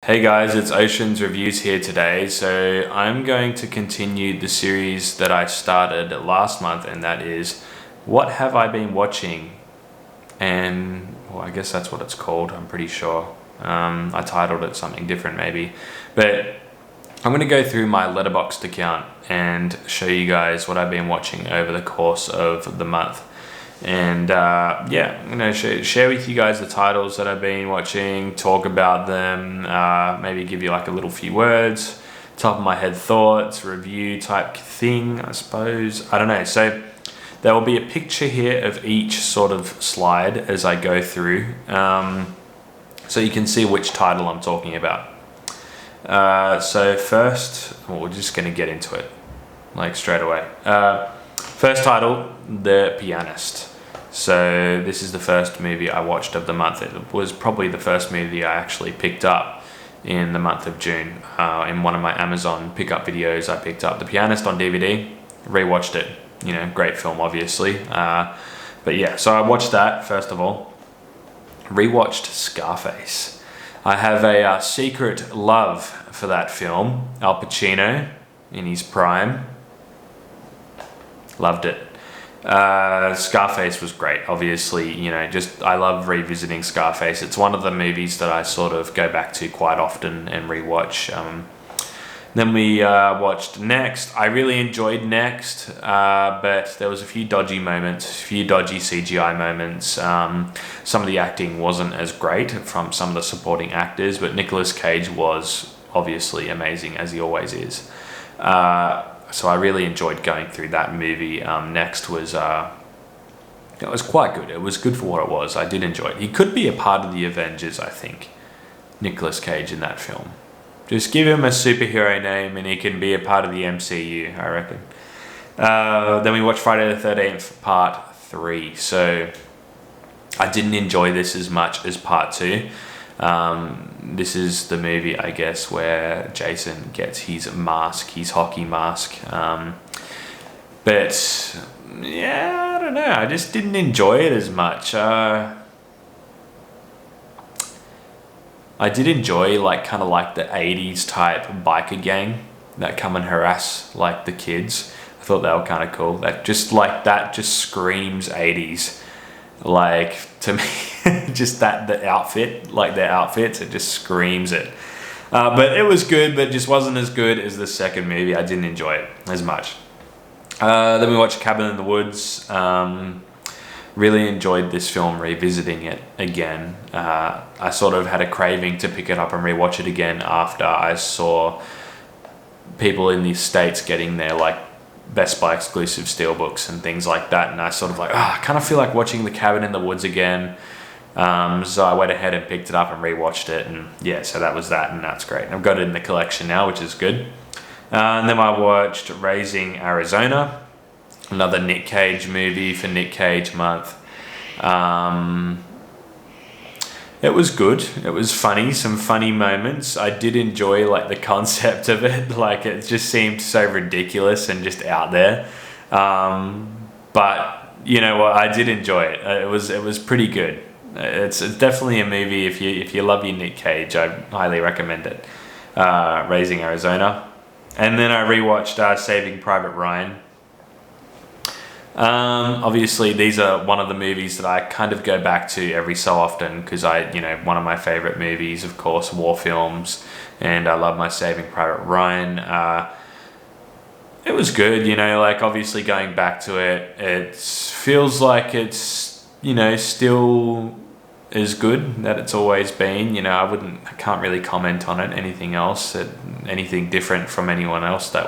Hey guys, it's Oceans Reviews here today. So I'm going to continue the series that I started last month, and that is What Have I Been Watching? And well, I guess that's what it's called, I'm pretty sure. I titled it something different maybe. But I'm going to go through my Letterboxd account and show you guys what I've been watching over the course of the month. And yeah, I'm going to share with you guys the titles that I've been watching, talk about them, maybe give you like a little few words, top of my head thoughts, review type thing, I suppose. I don't know. So there will be a picture here of each sort of slide as I go through, so you can see which title I'm talking about. So first, well, we're just going to get into it like straight away. First title, The Pianist. So this is the first movie I watched of the month. It was probably the first movie I actually picked up in the month of June. In one of my Amazon pickup videos, I picked up The Pianist on DVD, rewatched it. You know, great film, obviously. But yeah, so I watched that first of all. Rewatched Scarface. I have a secret love for that film. Al Pacino in his prime. Loved it. Scarface was great, obviously. You know, just I love revisiting Scarface. It's one of the movies that I sort of go back to quite often and rewatch. Then we watched Next. I really enjoyed Next, but there was a few dodgy moments, a few dodgy CGI moments. Some of the acting wasn't as great from some of the supporting actors, but Nicolas Cage was obviously amazing, as he always is. So I really enjoyed going through that movie. Next was it was quite good. It was good for what it was. I did enjoy it. He could be a part of the Avengers, I think. Nicolas Cage in that film. Just give him a superhero name and he can be a part of the MCU, I reckon. Then we watched Friday the 13th Part 3. So I didn't enjoy this as much as Part 2. This is the movie, I guess, where Jason gets his mask, his hockey mask. But yeah, I don't know. I just didn't enjoy it as much. I did enjoy kind of the 80s type biker gang that come and harass like the kids. I thought they were kind of cool. That just screams 80s. Like, to me, just the outfit, like their outfits, it just screams it. But it was good, but just wasn't as good as the second movie. I didn't enjoy it as much. Then we watched Cabin in the Woods. Really enjoyed this film, revisiting it again. I sort of had a craving to pick it up and rewatch it again after I saw people in the States getting their Best Buy exclusive steelbooks and things like that, and I sort of I kind of feel like watching The Cabin in the Woods again. So I went ahead and picked it up and rewatched it, and yeah, so that was that, and that's great. I've got it in the collection now, which is good. And then I watched Raising Arizona, another Nick Cage movie for Nick Cage month. It was good. It was funny, some funny moments. I did enjoy the concept of it. It just seemed so ridiculous and just out there. But you know what? I did enjoy it. It was pretty good. It's definitely a movie if you love your Nick Cage. I highly recommend it. Raising Arizona, and then I rewatched Saving Private Ryan. Obviously these are one of the movies that I kind of go back to every so often because one of my favorite movies, of course, war films, and I love my Saving Private Ryan. It was good, obviously going back to it, it feels like it's, still as good that it's always been. I can't really comment on it, anything else, anything different from anyone else that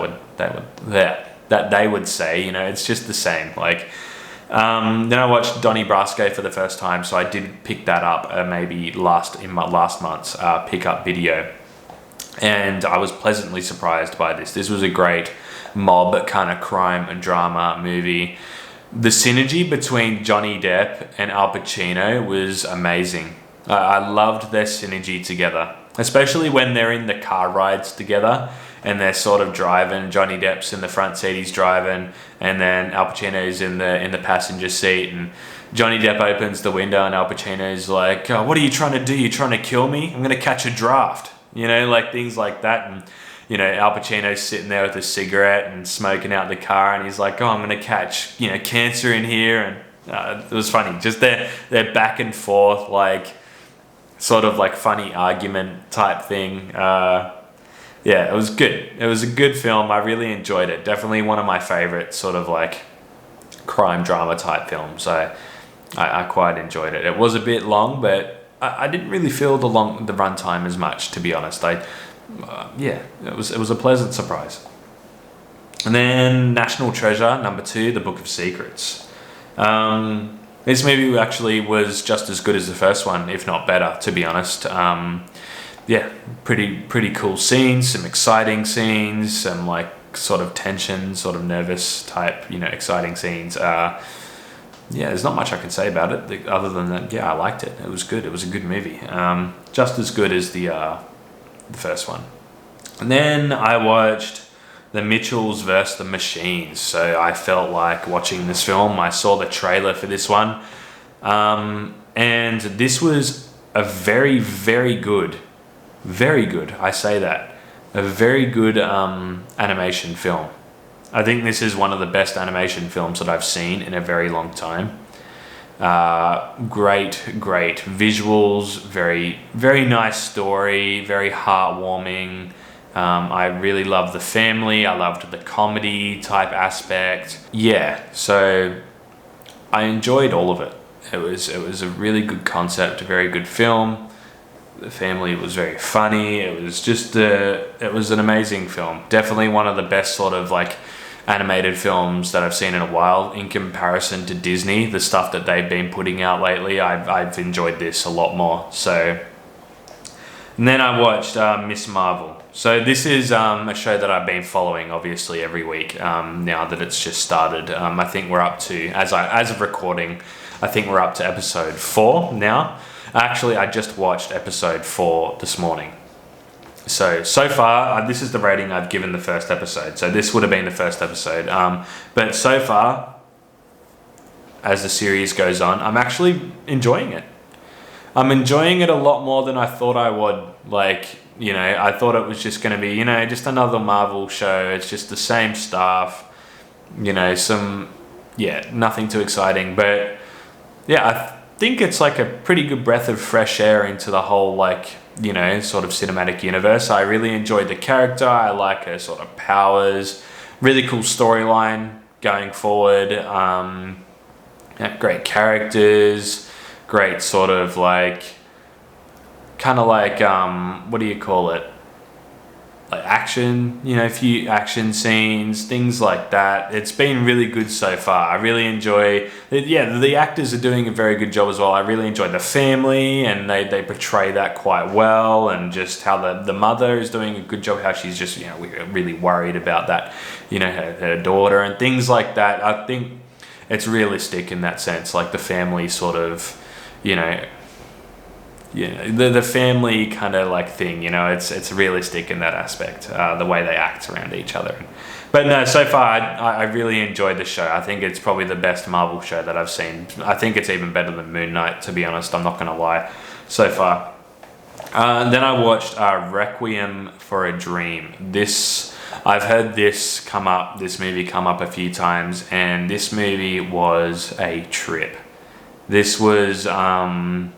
they would say, it's just the same. Then I watched Donny Brasco for the first time, so I did pick that up maybe in my last month's pickup video, and I was pleasantly surprised by this. This was a great mob kind of crime and drama movie. The synergy between Johnny Depp and Al Pacino was amazing. I loved their synergy together, especially when they're in the car rides together and they're sort of driving. Johnny Depp's in the front seat, he's driving, and then Al Pacino's in the passenger seat, and Johnny Depp opens the window and Al Pacino's like, "Oh, what are you trying to do? You trying to kill me? I'm going to catch a draft." like things like that. And Al Pacino's sitting there with a cigarette and smoking out the car, and he's like, "Oh, I'm gonna catch cancer in here," and it was funny. Just their back and forth, like sort of like funny argument type thing. Yeah, it was good. It was a good film. I really enjoyed it. Definitely one of my favorite sort of like crime drama type films. I quite enjoyed it. It was a bit long, but I didn't really feel the runtime as much, to be honest. Yeah, it was a pleasant surprise. And then National Treasure #2, The Book of Secrets. This movie actually was just as good as the first one, if not better, to be honest. Yeah, pretty cool scenes, some exciting scenes, some like sort of tension, sort of nervous type, exciting scenes. Yeah, there's not much I can say about it other than that. Yeah, I liked it. It was good. It was a good movie. Just as good as the first one. And then I watched The Mitchells vs. the Machines. So I felt like watching this film. I saw the trailer for this one, and this was a very, very good. Very good, I say that. A very good animation film. I think this is one of the best animation films that I've seen in a very long time. Great visuals, very, very nice story, very heartwarming. I really loved the family. I loved the comedy type aspect. Yeah, so I enjoyed all of it. It was a really good concept, a very good film. The family was very funny. It was just it was an amazing film. Definitely one of the best sort of like animated films that I've seen in a while in comparison to Disney. The stuff that they've been putting out lately, I've enjoyed this a lot more. So, and then I watched Miss Marvel. So this is a show that I've been following obviously every week now that it's just started. I think we're up to, as of recording, I think we're up to episode 4 now. Actually, I just watched episode 4 this morning. So far, this is the rating I've given the first episode. So this would have been the first episode. But so far, as the series goes on, I'm actually enjoying it. I'm enjoying it a lot more than I thought I would. Like, I thought it was just going to be, just another Marvel show. It's just the same stuff. Nothing too exciting. But yeah, I think it's like a pretty good breath of fresh air into the whole sort of cinematic universe. I really enjoyed the character. I like her sort of powers. Really cool storyline going forward. Great characters. Great sort of what do you call it? Like action, a few action scenes, things like that. It's been really good so far. I really enjoy it. Yeah, the actors are doing a very good job as well. I really enjoy the family, and they portray that quite well, and just how the mother is doing a good job, how she's just, really worried about that, her daughter and things like that. I think it's realistic in that sense, like the family sort of, the family kind of like thing, it's realistic in that aspect, the way they act around each other. But no, so far I really enjoyed the show. I think it's probably the best Marvel show that I've seen. I think it's even better than Moon Knight, to be honest. I'm not gonna lie, so far. Then I watched Requiem for a Dream. I've heard this movie come up a few times, and this movie was a trip. This was obviously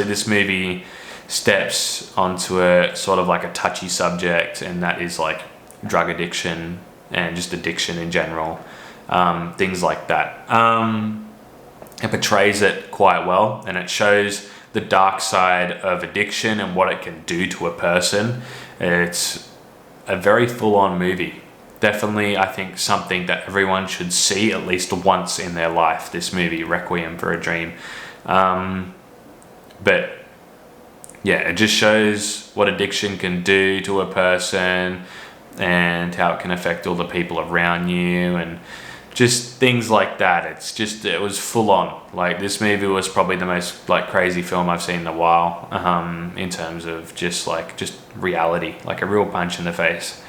this movie steps onto a sort of like a touchy subject, and that is like drug addiction and just addiction in general, things like that. It portrays it quite well, and it shows the dark side of addiction and what it can do to a person. It's a very full-on movie. Definitely, I think something that everyone should see at least once in their life, this movie, Requiem for a Dream. But yeah, it just shows what addiction can do to a person and how it can affect all the people around you and just things like that. It was full on. Like, this movie was probably the most crazy film I've seen in a while, in terms of just reality, like a real punch in the face.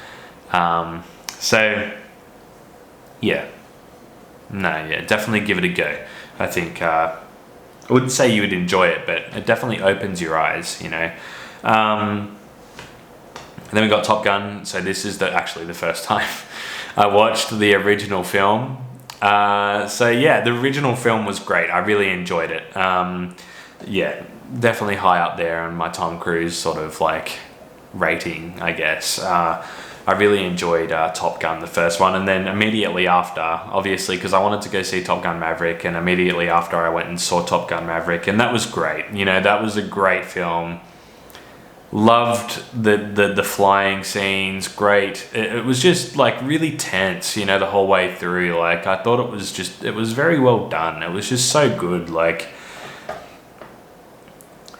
So yeah, definitely give it a go. I think, I wouldn't say you would enjoy it, but it definitely opens your eyes, And then we got Top Gun. So this is actually the first time I watched the original film. So yeah, the original film was great. I really enjoyed it. Yeah, definitely high up there on my Tom Cruise sort of like rating, I guess. I really enjoyed Top Gun, the first one, and then immediately after, obviously, because I wanted to go see Top Gun Maverick, and immediately after I went and saw Top Gun Maverick, and that was great. You know, that was a great film. Loved the flying scenes, great. It was just like really tense, you know, the whole way through. Like, I thought it was very well done. It was just so good, like,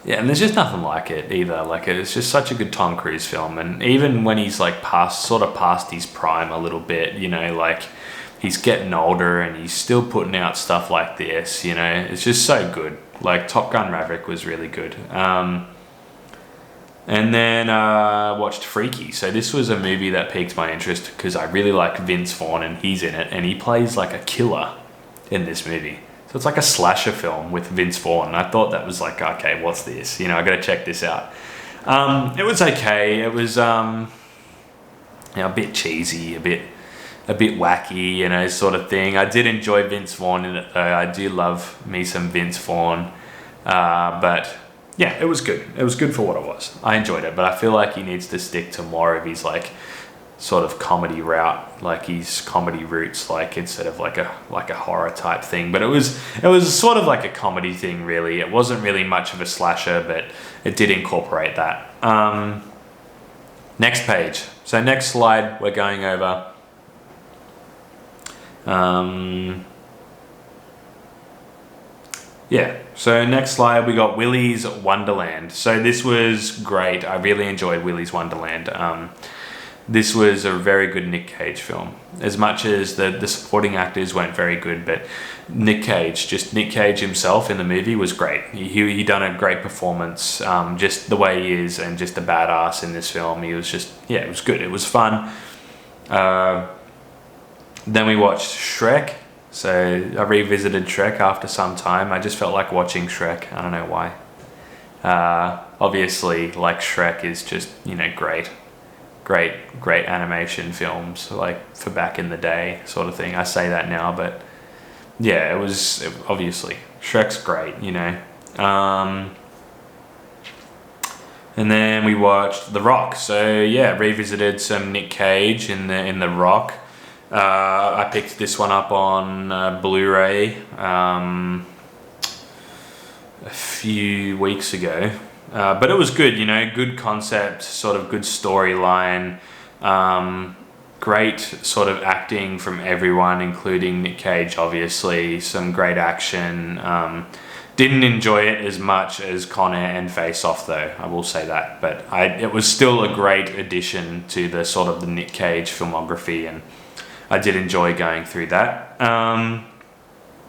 yeah, and there's just nothing like it either. Like, it's just such a good Tom Cruise film. And even when he's like sort of past his prime a little bit, you know, like he's getting older and he's still putting out stuff like this, you know, it's just so good. Like, Top Gun Maverick was really good. And then watched Freaky. So this was a movie that piqued my interest because I really like Vince Vaughn and he's in it, and he plays like a killer in this movie. So it's like a slasher film with Vince Vaughn. And I thought that was like, okay, what's this? You know, I got to check this out. It was okay. It was you know, a bit cheesy, a bit wacky, you know, sort of thing. I did enjoy Vince Vaughn in it though. I do love me some Vince Vaughn. But yeah, it was good. It was good for what it was. I enjoyed it, but I feel like he needs to stick to more of his like sort of comedy route, like his comedy roots, like instead of like a horror type thing. But it was sort of like a comedy thing, really. It wasn't really much of a slasher, but it did incorporate that. Next page. So next slide we're going over. Yeah, so next slide we got Willy's Wonderland. So this was great. I really enjoyed Willy's Wonderland. This was a very good Nick Cage film. As much as the supporting actors weren't very good, but Nick Cage himself in the movie was great. He done a great performance, just the way he is, and just a badass in this film. He was just, yeah, it was good. It was fun. Then we watched Shrek. So I revisited Shrek after some time. I just felt like watching Shrek. I don't know why. Obviously, like, Shrek is just, you know, great animation films, like for back in the day sort of thing. I say that now, but yeah, obviously Shrek's great, you know. And then we watched The Rock. So yeah, revisited some Nick Cage in The Rock. I picked this one up on Blu-ray a few weeks ago. But it was good, you know, good concept, sort of good storyline, great sort of acting from everyone, including Nick Cage, obviously, some great action. Didn't enjoy it as much as Con Air and Face Off though, I will say that, but it was still a great addition to the sort of the Nick Cage filmography, and I did enjoy going through that. And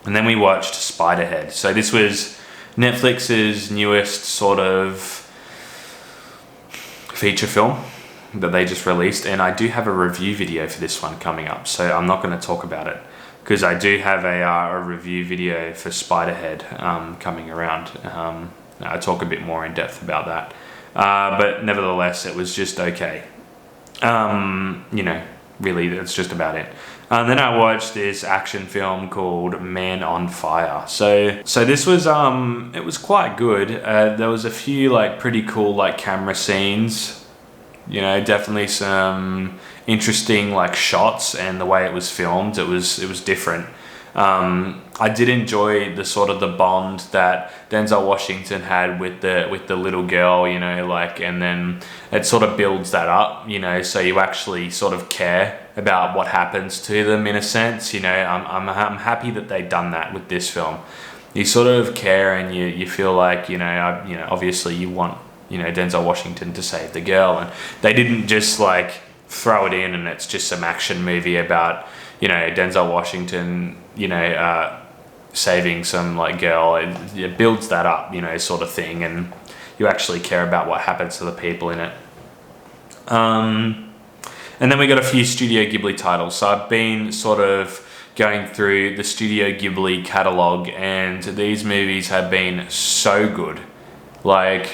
then we watched Spiderhead. So this was Netflix's newest sort of feature film that they just released, and I do have a review video for this one coming up, so I'm not going to talk about it because I do have a review video for Spiderhead coming around. I talk a bit more in depth about that, but nevertheless it was just okay. You know, really that's just about it. And then I watched this action film called Man on Fire. So this was it was quite good. There was a few like pretty cool like camera scenes, you know, definitely some interesting like shots, and the way it was filmed, it was different. I did enjoy the sort of the bond that Denzel Washington had with the little girl, you know, like, and then it sort of builds that up, you know, so you actually sort of care about what happens to them in a sense, you know. I'm happy that they've done that with this film. You sort of care, and you feel like, you know, obviously you want, you know, Denzel Washington to save the girl, and they didn't just like throw it in and it's just some action movie about, you know, Denzel Washington, you know, saving some like girl. It builds that up, you know, sort of thing, and you actually care about what happens to the people in it. And then we got a few Studio Ghibli titles. So I've been sort of going through the Studio Ghibli catalogue, and these movies have been so good. Like,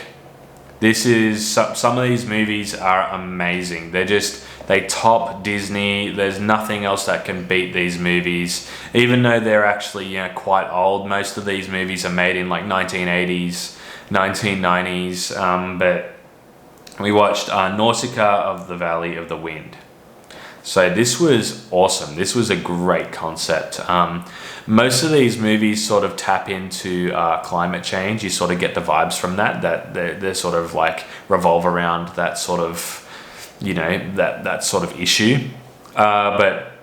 Some of these movies are amazing. They top Disney. There's nothing else that can beat these movies, even though they're actually quite old. Most of these movies are made in like 1980s, 1990s. But we watched Nausicaa of the Valley of the Wind. So this was awesome. This was a great concept. Most of these movies sort of tap into climate change. You sort of get the vibes from that they're sort of like revolve around that sort of, that sort of issue. But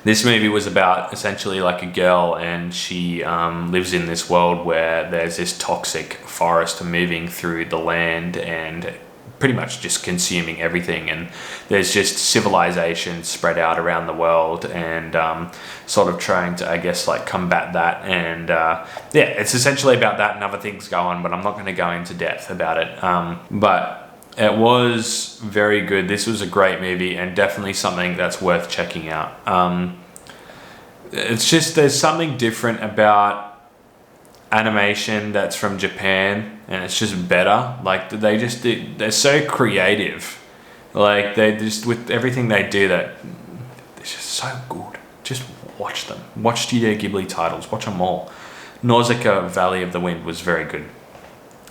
this movie was about essentially like a girl, and she lives in this world where there's this toxic forest moving through the land and pretty much just consuming everything, and there's just civilization spread out around the world, and sort of trying to, I guess, like combat that. And it's essentially about that, and other things go on, but I'm not going to go into depth about it. But it was very good. This was a great movie, and definitely something that's worth checking out. It's just, there's something different about animation that's from Japan, and it's just better. Like they're so creative. Like they just, with everything they do, that it's just so good. Just watch them. Watch Studio Ghibli titles. Watch them all. Nausicaa Valley of the Wind was very good.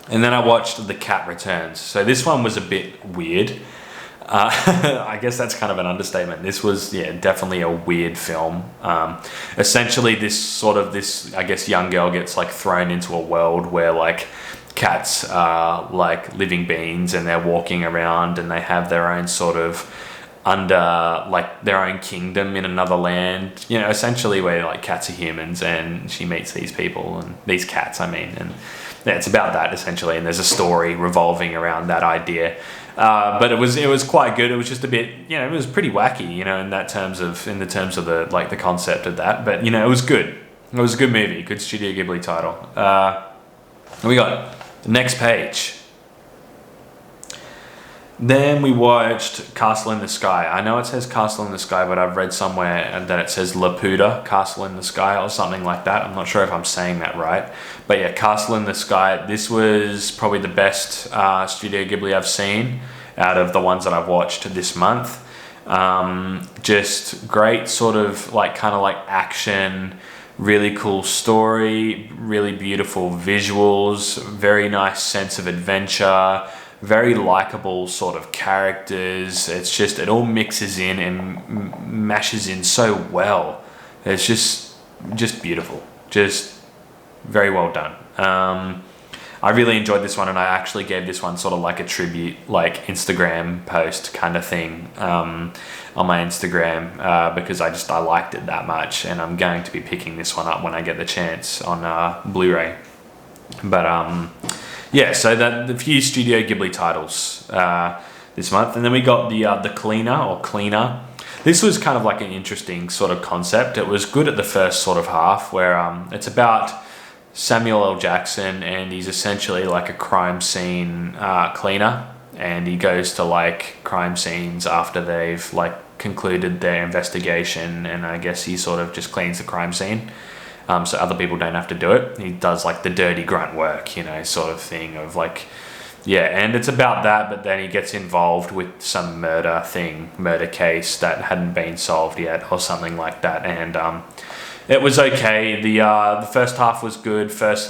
And then I watched The Cat Returns. So this one was a bit weird. I guess that's kind of an understatement. This was, definitely a weird film. Essentially, this I guess, young girl gets like thrown into a world where like cats are like living beings, and they're walking around, and they have their own sort of like their own kingdom in another land. Essentially where like cats are humans, and she meets these people, and these cats, and it's about that essentially. And there's a story revolving around that idea. But it was quite good. It was just a bit, it was pretty wacky, in the terms of the like the concept of that. But it was good. It was a good movie, good Studio Ghibli title. We got the next page. Then we watched Castle in the Sky. I know it says Castle in the Sky, but I've read somewhere that it says Laputa, Castle in the Sky, or something like that. I'm not sure if I'm saying that right. But yeah, Castle in the Sky. This was probably the best Studio Ghibli I've seen out of the ones that I've watched this month. Just great sort of like kind of like action, really cool story, really beautiful visuals, very nice sense of adventure, very likable sort of characters. It's just, it all mixes in and mashes in so well. It's just beautiful. Just very well done. I really enjoyed this one, and I actually gave this one sort of like a tribute, like Instagram post kind of thing on my Instagram, because I liked it that much, and I'm going to be picking this one up when I get the chance on Blu-ray. But so the few Studio Ghibli titles this month, and then we got the Cleaner. This was kind of like an interesting sort of concept. It was good at the first sort of half, where it's about Samuel L. Jackson, and he's essentially like a crime scene cleaner, and he goes to like crime scenes after they've like concluded their investigation, and I guess he sort of just cleans the crime scene. So other people don't have to do it. He does like the dirty grunt work, sort of thing of like, and it's about that, but then he gets involved with some murder case that hadn't been solved yet or something like that. And it was okay. The first half was good. First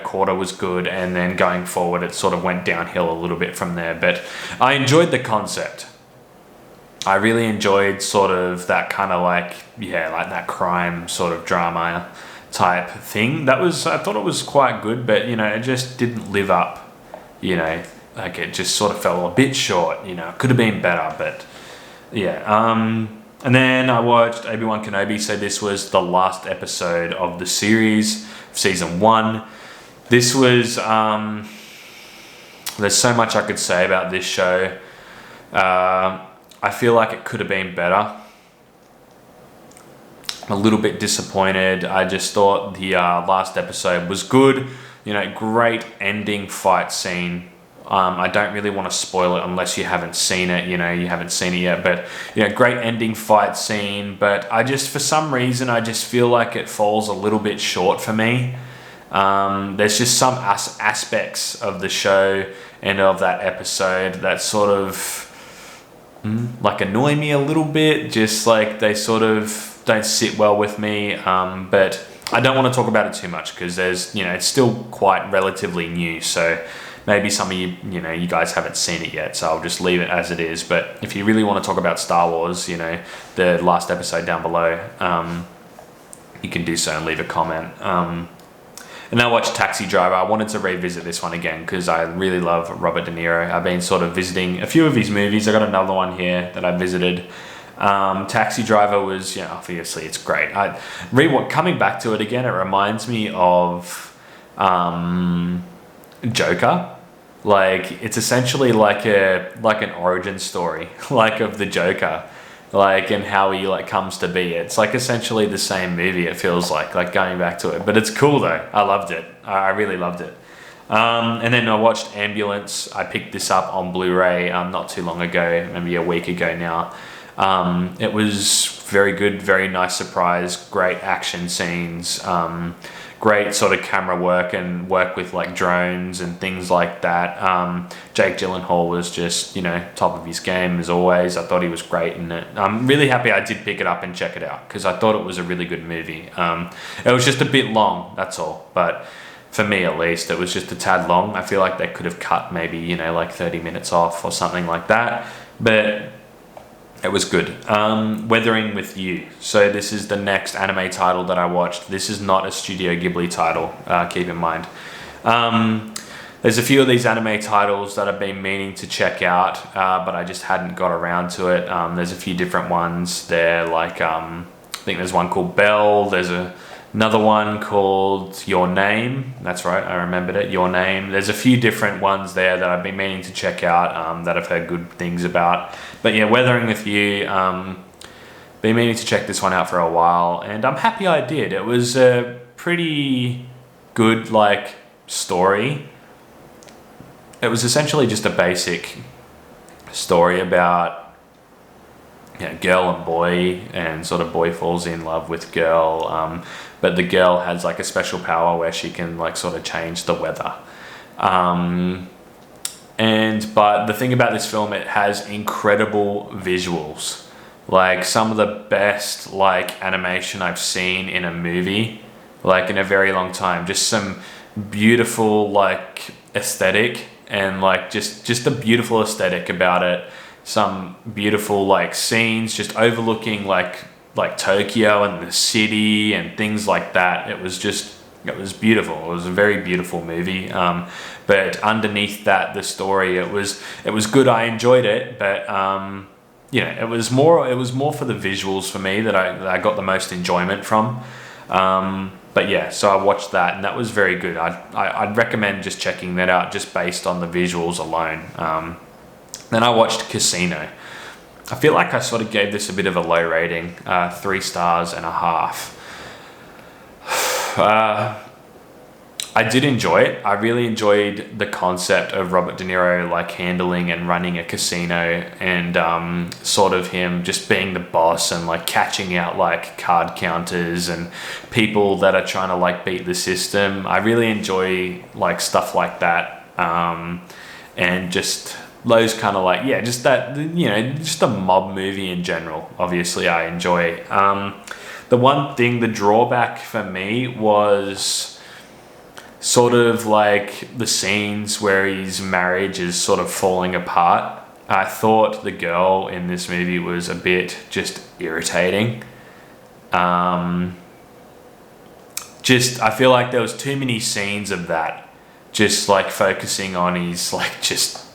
quarter was good, and then going forward it sort of went downhill a little bit from there. But I enjoyed the concept. I really enjoyed sort of that kind of like that crime sort of drama type thing. I thought it was quite good, but it just didn't live up. Like it just sort of fell a bit short. Could have been better, but and then I watched Obi-Wan Kenobi. So this was the last episode of the series, season 1. This was there's so much I could say about this show. I feel like it could have been better. I'm a little bit disappointed. I just thought the last episode was good. Great ending fight scene. I don't really want to spoil it unless you haven't seen it. You haven't seen it yet. But great ending fight scene. But for some reason, I just feel like it falls a little bit short for me. There's just some aspects of the show and of that episode that sort of like annoy me a little bit. Just like they sort of don't sit well with me. But I don't want to talk about it too much because there's, it's still quite relatively new. So maybe some of you, you guys haven't seen it yet. So I'll just leave it as it is. But if you really want to talk about Star Wars, the last episode down below, you can do so and leave a comment. And I watched Taxi Driver. I wanted to revisit this one again because I really love Robert De Niro. I've been sort of visiting a few of his movies. I got another one here that I visited. Taxi Driver was, obviously it's great. Coming back to it again, it reminds me of Joker. Like it's essentially like an origin story, like of the Joker. And how he comes to be. It's essentially the same movie, it feels like going back to it, but it's cool though. I loved it. I really loved it. And then I watched Ambulance. I picked this up on Blu-ray not too long ago, maybe a week ago now. It was very good, very nice surprise, great action scenes, great sort of camera work and work with drones and things like that. Jake Gyllenhaal was just, top of his game as always. I thought he was great in it. I'm really happy I did pick it up and check it out because I thought it was a really good movie. It was just a bit long, that's all. But for me at least, it was just a tad long. I feel like they could have cut maybe, 30 minutes off or something like that. But it was good. Weathering with You. So this is the next anime title that I watched. This is not a Studio Ghibli title, keep in mind. There's a few of these anime titles that I've been meaning to check out, but I just hadn't got around to it. There's a few different ones there, I think there's one called Belle. There's another one called Your Name. That's right, I remembered it, Your Name. There's a few different ones there that I've been meaning to check out, that I've heard good things about. But yeah, Weathering with You, been meaning to check this one out for a while, and I'm happy I did. It was a pretty good story. It was essentially just a basic story about girl and boy, and sort of boy falls in love with girl, but the girl has a special power where she can sort of change the weather. But the thing about this film, it has incredible visuals, some of the best animation I've seen in a movie in a very long time. Just some beautiful aesthetic, and just a beautiful aesthetic about it. Some beautiful scenes just overlooking Tokyo and the city and things like that. It was beautiful. It was a very beautiful movie. But underneath that, the story, it was good. I enjoyed it, but it was more for the visuals for me that I got the most enjoyment from. But yeah, so I watched that, and that was very good. I'd recommend just checking that out just based on the visuals alone. Then I watched Casino. I feel like I sort of gave this a bit of a low rating, 3.5 stars. I did enjoy it. I really enjoyed the concept of Robert De Niro handling and running a casino, and sort of him just being the boss and catching out card counters and people that are trying to beat the system. I really enjoy stuff like that, and just those kind of just that, just a mob movie in general. Obviously I enjoy. The drawback for me was sort of the scenes where his marriage is sort of falling apart. I thought the girl in this movie was a bit just irritating. I feel like there was too many scenes of that, just focusing on his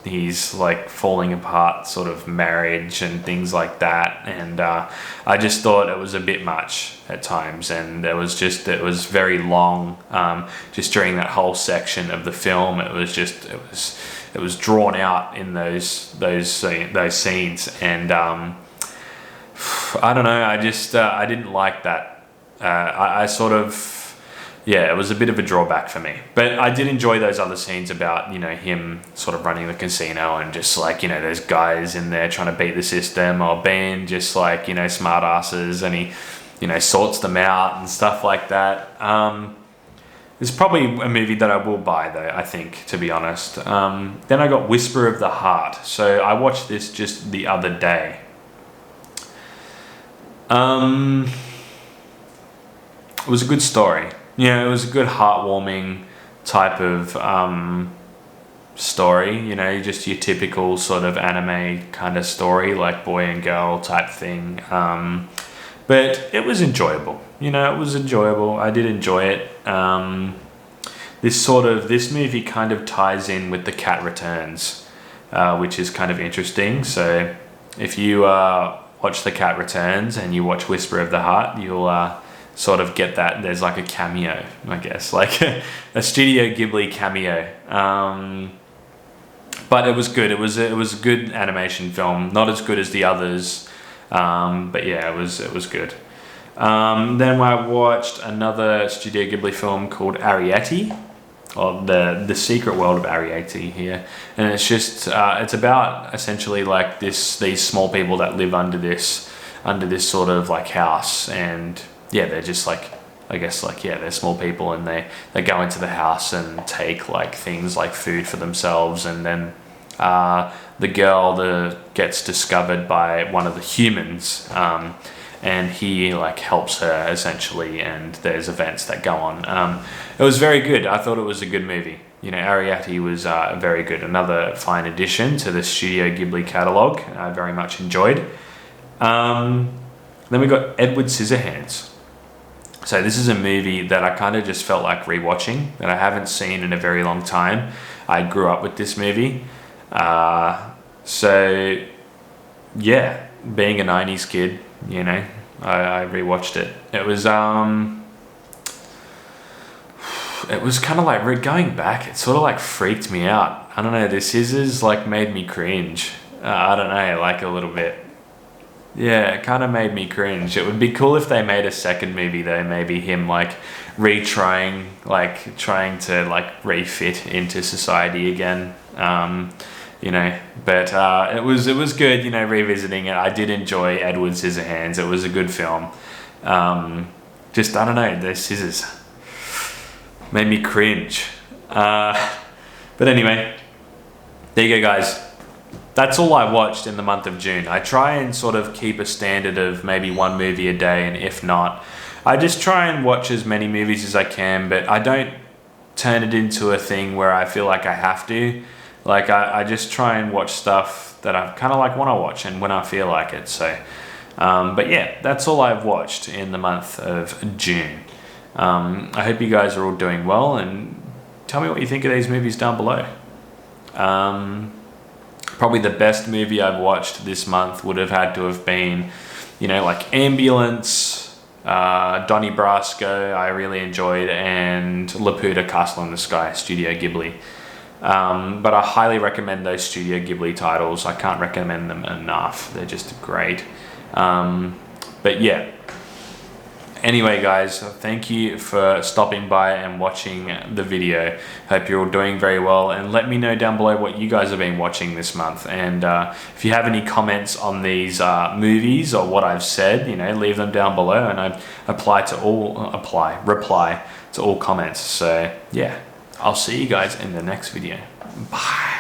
his falling apart sort of marriage and things like that, and I just thought it was a bit much at times, and it was very long. Just during that whole section of the film, it was drawn out in those scenes, and I don't know, I didn't like that. I sort of, yeah, it was a bit of a drawback for me. But I did enjoy those other scenes about, him sort of running the casino and just those guys in there trying to beat the system, or being just smart asses, and he, sorts them out and stuff like that. It's probably a movie that I will buy though, I think, to be honest. Then I got Whisper of the Heart. So I watched this just the other day. It was a good story. It was a good heartwarming type of story, just your typical sort of anime kind of story, like boy and girl type thing. But it was enjoyable. It was enjoyable. I did enjoy it. This movie kind of ties in with The Cat Returns, which is kind of interesting. So if you watch The Cat Returns and you watch Whisper of the Heart, you'll sort of get that. There's like a cameo, I guess, like a Studio Ghibli cameo. But it was good. It was a good animation film. Not as good as the others, but yeah, it was good. Then I watched another Studio Ghibli film called Arrietty, or the Secret World of Arrietty here, and it's just it's about essentially like these small people that live under this sort of like house, and yeah, they're just like, I guess, like, yeah, they're small people, and they go into the house and take like things like food for themselves, and then the girl gets discovered by one of the humans, and he like helps her essentially, and there's events that go on. It was very good. I thought it was a good movie. Arrietty was very good. Another fine addition to the Studio Ghibli catalogue. I very much enjoyed. Then we got Edward Scissorhands. So this is a movie that I kind of just felt like rewatching, that I haven't seen in a very long time. I grew up with this movie. So yeah, being a 90s kid, I rewatched it. It was kind of like going back. It sort of like freaked me out. I don't know. The scissors like made me cringe. I don't know, like a little bit. Yeah, it kind of made me cringe. It would be cool if they made a second movie though. Maybe him like trying to like refit into society again. But it was good, revisiting it. I did enjoy Edward Scissorhands. It was a good film. Just, I don't know, the scissors made me cringe. But anyway, there you go, guys. That's all I watched in the month of June. I try and sort of keep a standard of maybe one movie a day, and if not, I just try and watch as many movies as I can, but I don't turn it into a thing where I feel like I have to. Like, I just try and watch stuff that I kind of like want to watch and when I feel like it. So, but yeah, that's all I've watched in the month of June. I hope you guys are all doing well, and tell me what you think of these movies down below. Probably the best movie I've watched this month would have had to have been, like Ambulance, Donny Brasco, I really enjoyed, and Laputa Castle in the Sky, Studio Ghibli. But I highly recommend those Studio Ghibli titles. I can't recommend them enough. They're just great. But yeah. Anyway, guys, thank you for stopping by and watching the video. Hope you're all doing very well, and let me know down below what you guys have been watching this month. And if you have any comments on these movies or what I've said, leave them down below, and I reply to all comments. So yeah, I'll see you guys in the next video. Bye.